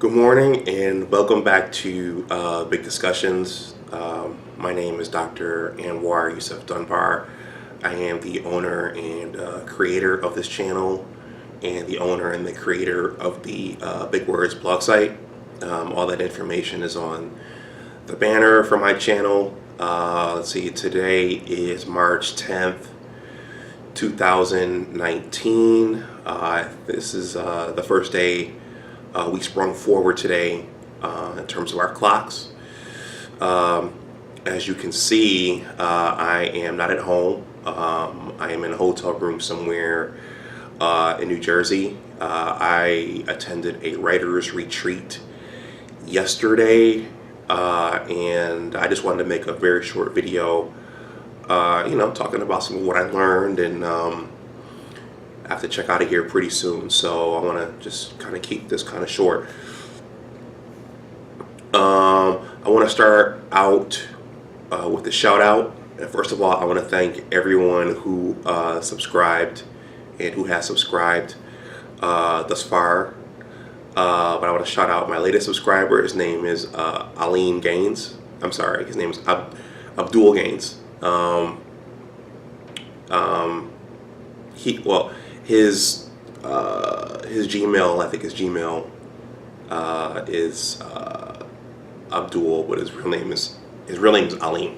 Good morning and welcome back to Big Discussions. My name is Dr. Anwar Yusuf Dunbar. I am the owner and creator of this channel and the owner and the creator of the Big Words blog site. All that information is on the banner for my channel. Let's see, today is March 10th, 2019. This is the first day we sprung forward today in terms of our clocks. As you can see, I am not at home. I am in a hotel room somewhere in New Jersey. I attended a writer's retreat yesterday, and I just wanted to make a very short video, talking about some of what I learned, and I have to check out of here pretty soon, so I want to just kind of keep this kind of short. I want to start out with a shout out. First of all, I want to thank everyone who subscribed and who has subscribed thus far. But I want to shout out my latest subscriber. His name is Alim Gaines. I'm sorry, his name is Abdul Gaines. His Gmail, I think his Gmail is Abdul, but his real name is Alim.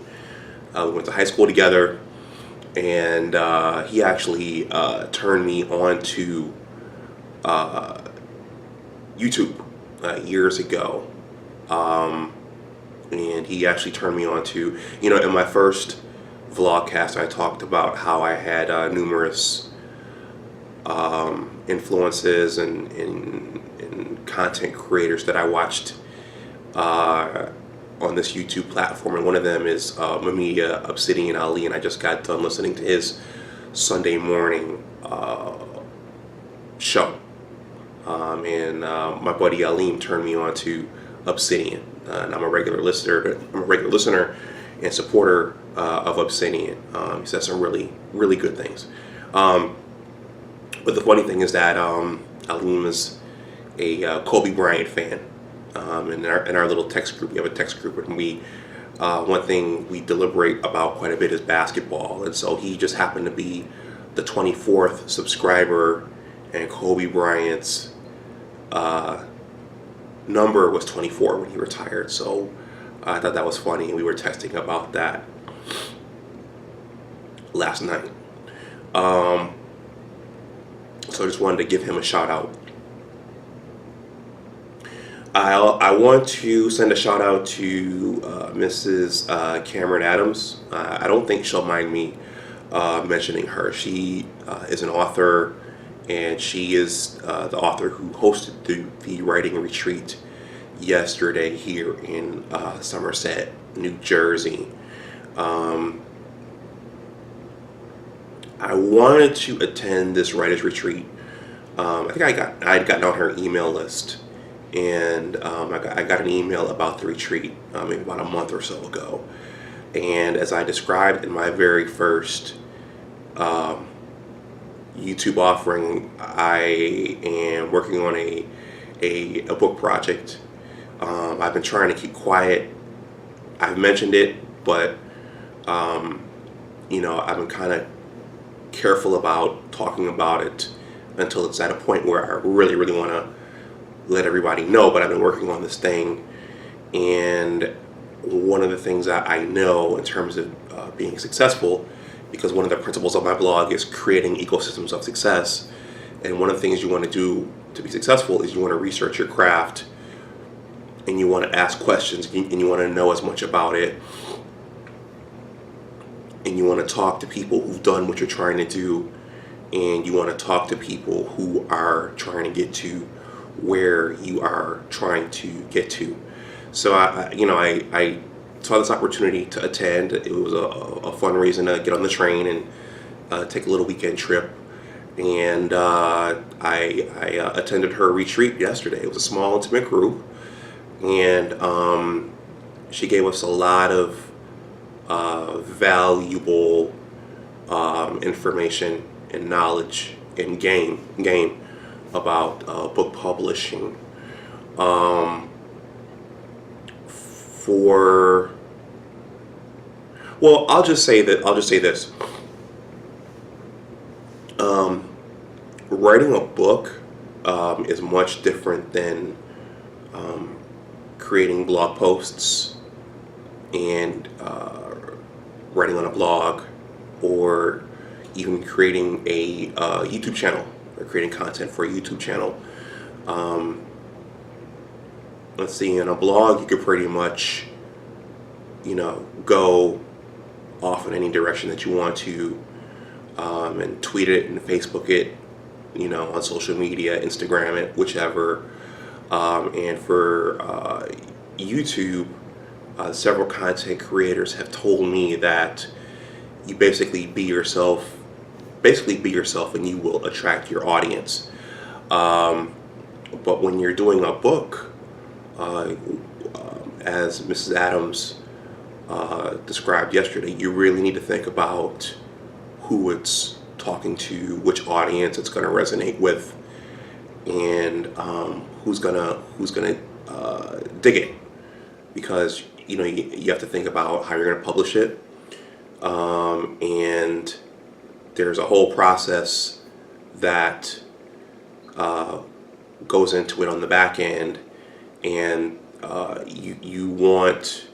We went to high school together, and he actually turned me on to YouTube years ago, and he actually turned me on to, in my first vlogcast, I talked about how I had numerous influences and content creators that I watched on this YouTube platform, and one of them is Mamiya Obsidian Ali, and I just got done listening to his Sunday morning show, and my buddy Alim turned me on to Obsidian, and I'm a regular listener and supporter of Obsidian. He says some really good things. But the funny thing is that Alim is a Kobe Bryant fan. In our little text group, we have a text group, and one thing we deliberate about quite a bit is basketball. And so he just happened to be the 24th subscriber, and Kobe Bryant's number was 24 when he retired. So I thought that was funny, and we were texting about that last night. So I just wanted to give him a shout out. I want to send a shout out to Mrs. Cameron Adams. I don't think she'll mind me mentioning her. She is an author, and she is the author who hosted the writing retreat yesterday here in Somerset, New Jersey. I wanted to attend this writer's retreat. I think I'd gotten on her email list, and I got an email about the retreat maybe about a month or so ago. And as I described in my very first YouTube offering, I am working on a book project. I've been trying to keep quiet. I've mentioned it, but I've been kind of careful about talking about it until it's at a point where I really want to let everybody know. But I've been working on this thing, and one of the things that I know in terms of being successful, because one of the principles of my blog is creating ecosystems of success, and one of the things you want to do to be successful is you want to research your craft, and you want to ask questions, and you want to know as much about it, and you want to talk to people who've done what you're trying to do, and you want to talk to people who are trying to get to where you are trying to get to. So I saw this opportunity to attend. It was a fun reason to get on the train and take a little weekend trip, and I attended her retreat yesterday. It was a small, intimate group, and she gave us a lot of valuable information and knowledge and game about book publishing. Um, for well, I'll just say that I'll just say this. Um, Writing a book is much different than um, creating blog posts and writing on a blog, or even creating a YouTube channel, or creating content for a YouTube channel. Um, let's see, in a blog, you could pretty much, go off in any direction that you want to, and tweet it and Facebook it, on social media, Instagram it, whichever. And for YouTube, several content creators have told me that you basically be yourself, and you will attract your audience. Um, but when you're doing a book, uh, as Mrs. Adams described yesterday, you really need to think about who it's talking to, which audience it's going to resonate with, and who's gonna dig it, because you have to think about how you're going to publish it, and there's a whole process that uh, goes into it on the back end, and you want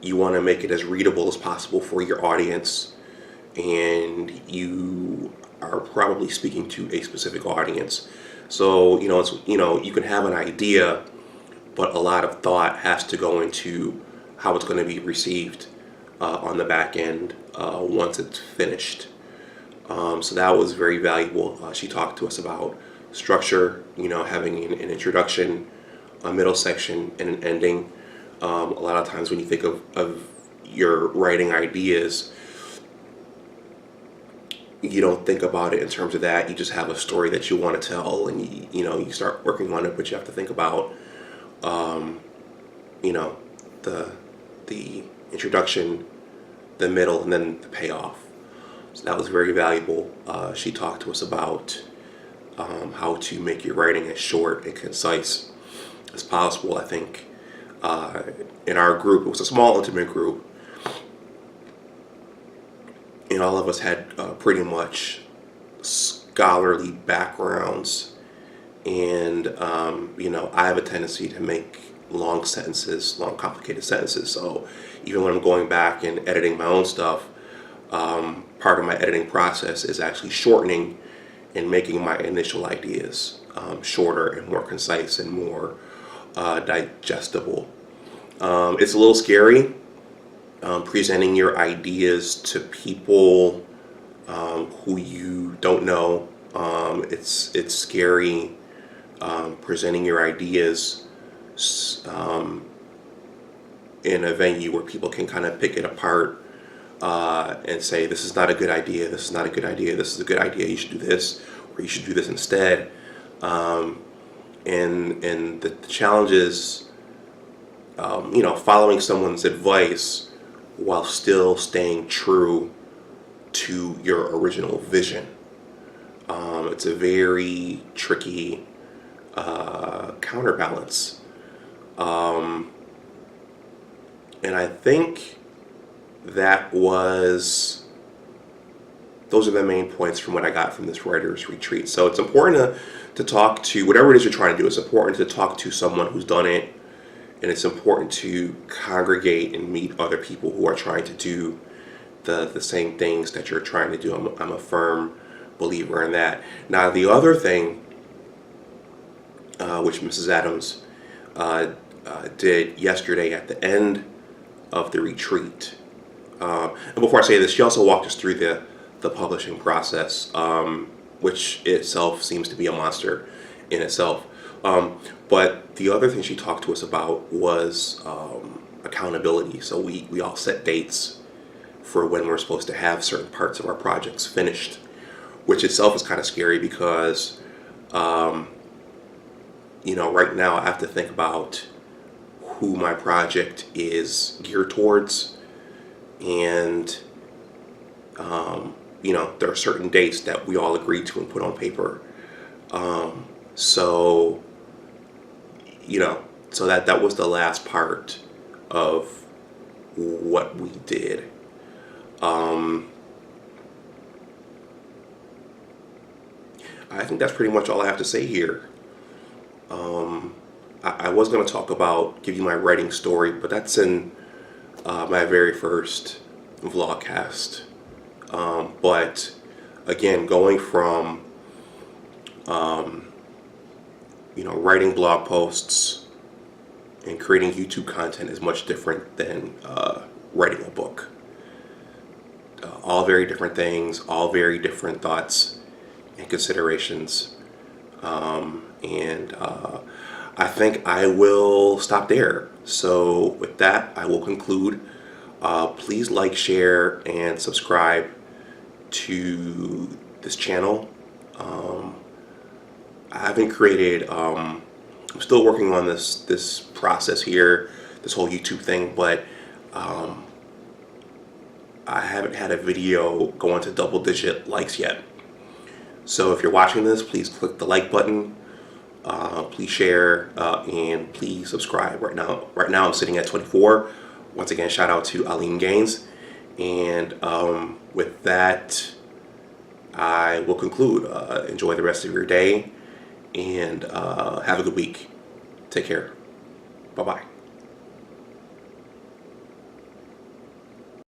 to make it as readable as possible for your audience, and you are probably speaking to a specific audience. So you can have an idea, but a lot of thought has to go into how it's going to be received on the back end once it's finished. So that was very valuable. She talked to us about structure, having an introduction, a middle section, and an ending. A lot of times when you think of your writing ideas, you don't think about it in terms of that. You just have a story that you want to tell, and you start working on it, but you have to think about um, you know the introduction, the middle, and then the payoff. So that was very valuable. She talked to us about how to make your writing as short and concise as possible. I think in our group, it was a small, intimate group, and all of us had pretty much scholarly backgrounds. And I have a tendency to make long, complicated sentences. So even when I'm going back and editing my own stuff, part of my editing process is actually shortening and making my initial ideas shorter and more concise and more digestible. It's a little scary presenting your ideas to people who you don't know. It's scary presenting your ideas in a venue where people can kind of pick it apart and say, this is not a good idea, this is not a good idea, this is a good idea, you should do this, or you should do this instead. And the challenge is, following someone's advice while still staying true to your original vision. It's a very tricky counterbalance. And I think those are the main points from what I got from this writer's retreat. So it's important to talk to, whatever it is you're trying to do, it's important to talk to someone who's done it, and it's important to congregate and meet other people who are trying to do the same things that you're trying to do. I'm a firm believer in that. Now, the other thing, which Mrs. Adams did yesterday at the end of the retreat, and before I say this, she also walked us through the publishing process, which itself seems to be a monster in itself. But the other thing she talked to us about was accountability. So we all set dates for when we're supposed to have certain parts of our projects finished, which itself is kind of scary because, right now I have to think about who my project is geared towards, and there are certain dates that we all agreed to and put on paper. So so that was the last part of what we did. I think that's pretty much all I have to say here. I was going to give you my writing story, but that's in my very first vlogcast. But again, going from writing blog posts and creating YouTube content is much different than writing a book. All very different things, all very different thoughts and considerations. And I think I will stop there. So with that, I will conclude. Please like, share, and subscribe to this channel. I haven't created, I'm still working on this process here, this whole YouTube thing, but I haven't had a video go into double-digit likes yet. So if you're watching this, please click the like button, please share, and please subscribe. Right now I'm sitting at 24. Once again, shout out to Aline Gaines. And with that, I will conclude. Enjoy the rest of your day, and have a good week. Take care. Bye-bye.